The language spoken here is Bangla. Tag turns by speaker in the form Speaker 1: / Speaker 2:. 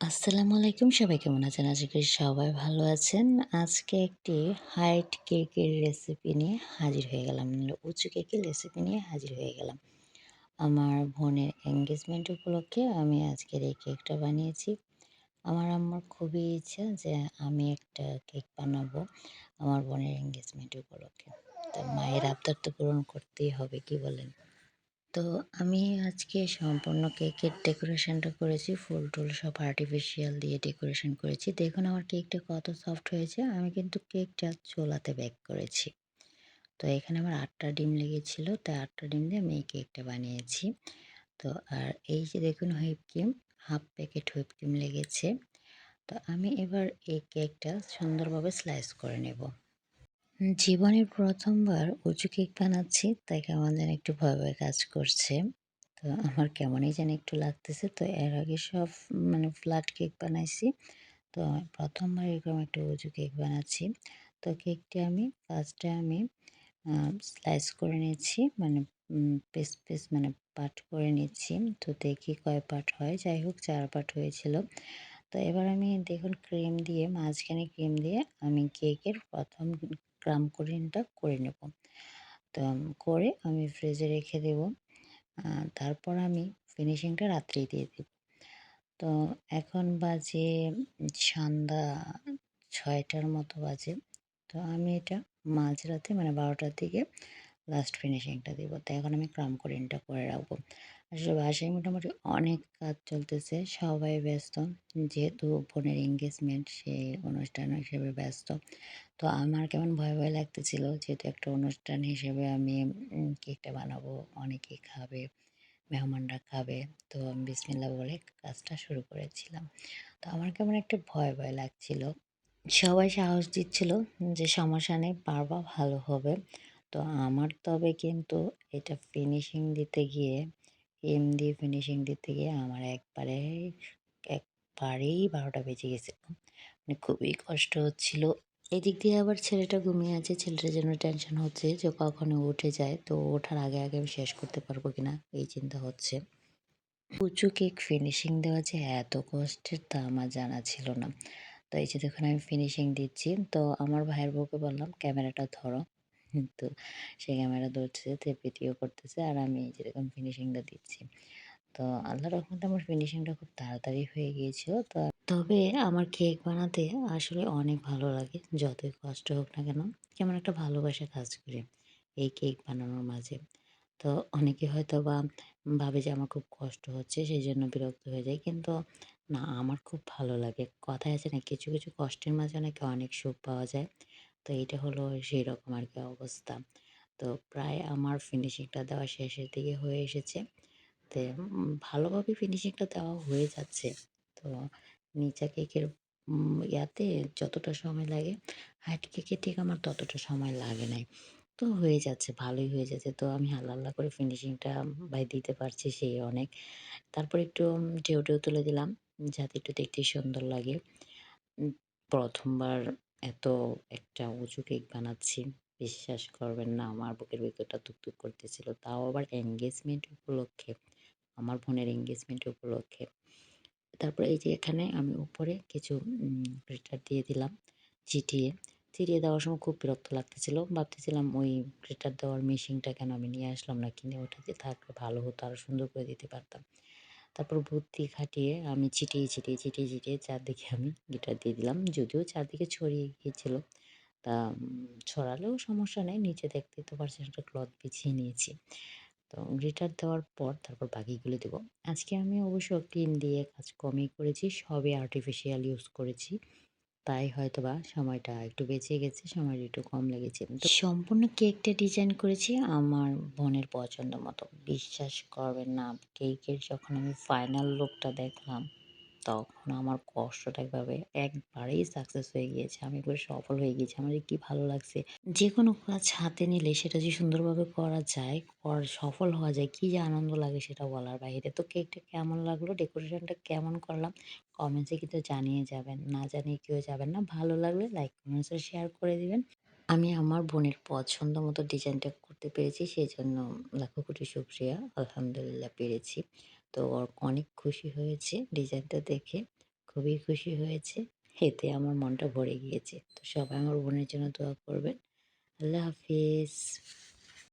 Speaker 1: আসসালামু আলাইকুম। সবাই কেমন আছেন? আশা করি সবাই ভালো আছেন। আজকে একটি হাইট কেকের রেসিপি নিয়ে হাজির হয়ে গেলাম। উঁচু কেকের রেসিপি নিয়ে হাজির হয়ে গেলাম। আমার বোনের এনগেজমেন্ট উপলক্ষে আমি আজকের এই কেকটা বানিয়েছি। আমার আম্মার খুবই ইচ্ছা যে আমি একটা কেক বানাবো আমার বোনের এনগেজমেন্ট উপলক্ষে। তো মায়ের আবদার তো পূরণ করতেই হবে, কি বলেন? তো আমি আজকে সম্পূর্ণ কেকের ডেকোরেশনটা করেছি। ফুল-টুল সব আর্টিফিশিয়াল দিয়ে ডেকোরেশন করেছি। দেখুন আমার কেকটা কত সফট হয়েছে। আমি কিন্তু কেকটা চুলাতে বেক করেছি। তো এখানে আমার ৮ টা ডিম লেগেছিল। তাই ৮ টা ডিম দিয়ে আমি এই কেকটা বানিয়েছি। তো আর এই যে দেখুন whip cream, half packet whip cream লেগেছে। তো আমি এবার এই কেকটা সুন্দরভাবে স্লাইস করে নেব। জীবনের ১ম বার উঁচু কেক বানাচ্ছি, তাই কেমন যেন একটু ভয়, ভয় কাজ করছে। তো আমার কেমনই যেন একটু লাগতেছে। তো এর আগে সব ফ্ল্যাট কেক বানাইছি। তো ১ম বার এরকম একটা উঁচু কেক বানাচ্ছি। তো কেকটি আমি ফার্স্টে আমি আ স্লাইস করে নিচ্ছি। পিস, পিস পার্ট করে নিচ্ছি। তো দেখি কয় পার্ট হয়। যাই হোক ৪ পার্ট হয়েছিল। তো এবার আমি দেখুন ক্রিম দিয়ে মাঝখানে ক্রিম দিয়ে আমি কেকের ১ম ক্রাম্ব কোটিংটা করে নেব। তো করে আমি ফ্রিজে রেখে দেব। তারপর আমি ফিনিশিংটা রাত্রেই দিয়ে দেব। তো এখন বাজে সন্ধ্যা ৬ টার মতো বাজে। তো আমি এটা মাঝরাতে ১২ টার দিকে লাস্ট ফিনিশিংটা দিব। তো এখন আমি ক্রাম্ব কোটিংটা করে রাখবো। আসলে বাসায় মোটামুটি অনেক কাজ চলতেছে। সবাই ব্যস্ত। যেহেতু বোনের এনগেজমেন্ট, সেই অনুষ্ঠান হিসেবে ব্যস্ত। তো আমার কেমন ভয়, ভয় লাগতেছিল। যেহেতু একটা অনুষ্ঠান হিসেবে আমি কেকটা বানাবো, অনেকেই খাবে, মেহমানরা খাবে। তো আমি বিসমিল্লাহ বলে কাজটা শুরু করেছিলাম। তো আমার কেমন একটা ভয়, ভয় লাগছিল। সবাই সাহস দিচ্ছিল যে, "সমস্যা নেই, পারবা, ভালো হবে।" তো আমার তবে কিন্তু এটা ফিনিশিং দিতে গিয়ে, ক্রিম দিয়ে ফিনিশিং দিতে গিয়ে আমার একবারেই ১২ টা বেজে গেছিল। খুবই কষ্ট হচ্ছিল। এদিক দিয়ে আবার ছেলেটা ঘুমিয়ে আছে। ছেলেটার জন্য টেনশন হচ্ছে যে কখন ও উঠে যায়। তো ওঠার আগে, আগে আমি শেষ করতে পারবো কিনা এই চিন্তা হচ্ছে। উঁচু কেক ফিনিশিং দেওয়া যে এত কষ্টের তা আমার জানা ছিল না। তো এই যে দেখুন আমি ফিনিশিং দিচ্ছি। তো আমার ভাইয়ের বউকে বললাম, "ক্যামেরাটা ধরো।" তো সে ক্যামেরা ধরছে, সে ভিডিও করতেছে আর আমি এই যে দেখুন ফিনিশিংটা দিচ্ছি। তো আল্লাহর রহমতে আমার ফিনিশিংটা খুব তাড়াতাড়ি হয়ে গিয়েছিল। তবে আমার কেক বানাতে আসলে অনেক ভালো লাগে। যতই কষ্ট হোক না কেন, কেমন একটা ভালোবাসা কাজ করে এই কেক বানানোর মাঝে। তো অনেকে হয়তোবা ভাবে যে আমার খুব কষ্ট হচ্ছে, সেজন্য বিরক্ত হয়ে যায়। কিন্তু না, আমার খুব ভালো লাগে। কথায় আছে না, কিছু, কিছু কষ্টের মাঝে নাকি অনেক সুখ পাওয়া যায়। তো এইটা হলো সেইরকম আরকি অবস্থা। তো প্রায় আমার ফিনিশিংটা দেওয়া শেষের দিকে হয়ে এসেছে। তে ভালোভাবে ফিনিশিংটা দেওয়া হয়ে যাচ্ছে। তো নিচা কেকের ইয়াতে যতটা সময় লাগে, হার্ড কেকে ঠিক আমার ততটা সময় লাগে নাই। তো হয়ে যাচ্ছে, ভালোই হয়ে যাচ্ছে। তো আমি আল্লাহ, আল্লাহ করে ফিনিশিংটা ভাই দিতে পারছি সেই অনেক। তারপর একটু ঢেউ তুলে দিলাম যাতে একটু দেখতে সুন্দর লাগে। উম ১ম বার এত একটা উঁচু কেক বানাচ্ছি। বিশ্বাস করবেন না, আমার বুকের ভেতরটা ধুকধুক করতেছিল। তাও আবার এনগেজমেন্ট উপলক্ষে, আমার বোনের এনগেজমেন্ট উপলক্ষে। তারপরে এই যে এখানে আমি উপরে কিছু গ্লিটার দিয়ে দিলাম ছিটিয়ে। ছিটিয়ে দেওয়ার সময় খুব বিরক্ত লাগতেছিল। ভাবতেছিলাম ওই গ্লিটার দেওয়ার মেশিনটা কেন আমি নিয়ে আসলাম না, কিনে ওটা দিয়ে থাকলে ভালো হতো, আরো সুন্দর করে দিতে পারতাম। তারপর বুদ্ধি খাটিয়ে আমি ছিটিয়ে চারদিকে আমি গ্লিটার দিয়ে দিলাম। যদিও চারদিকে ছড়িয়ে গিয়েছিল। তা ছড়ালেও সমস্যা নেই। নিচে দেখতেই তো পারছেন একটা ক্লথ বিছিয়ে নিয়েছি। তো গ্লিটার দেওয়ার পর তারপর বাকিগুলো দেব। আজকে আমি অবশ্য ক্রিম দিয়ে কাজ কমই করেছি। সবই আর্টিফিশিয়াল ইউজ করেছি। তাই হয়তোবা সময়টা একটু বেঁচে গেছে, সময়টা একটু কম লেগেছে। তো সম্পূর্ণ কেকটা ডিজাইন করেছি আমার বোনের পছন্দ মতো। বিশ্বাস করবেন না, কেকের যখন আমি ফাইনাল লুকটা দেখলাম, তখন আমার কষ্টটা একবারেই সাকসেস হয়ে গিয়েছে। আমি একবারে সফল হয়ে গিয়েছি। আমার যে কি ভালো লাগছে। যেকোনো কাজ হাতে নিলে সেটা যে সুন্দরভাবে করা যায়, সফল হওয়া যায়, কি যে আনন্দ লাগে সেটা বলার বাহিরে। তো কেকটা কেমন লাগলো, ডেকোরেশনটা কেমন করলাম, কমেন্টসে কিন্তু জানিয়ে যাবেন। না জানিয়ে কেউ যাবেন না। ভালো লাগলে লাইক, কমেন্টস আর শেয়ার করে দিবেন। আমি আমার বোনের পছন্দ মতো ডিজাইনটা করতে পেরেছি, সেজন্য লাখো কোটি শুকরিয়া। আলহামদুলিল্লাহ পেরেছি। তো ওর অনেক খুশি হয়েছে ডিজাইনটা দেখে। খুবই খুশি হয়েছে। এতে আমার মনটা ভরে গিয়েছে। তো সবাই আমার বোনের জন্য দোয়া করবেন। আল্লাহ হাফিজ।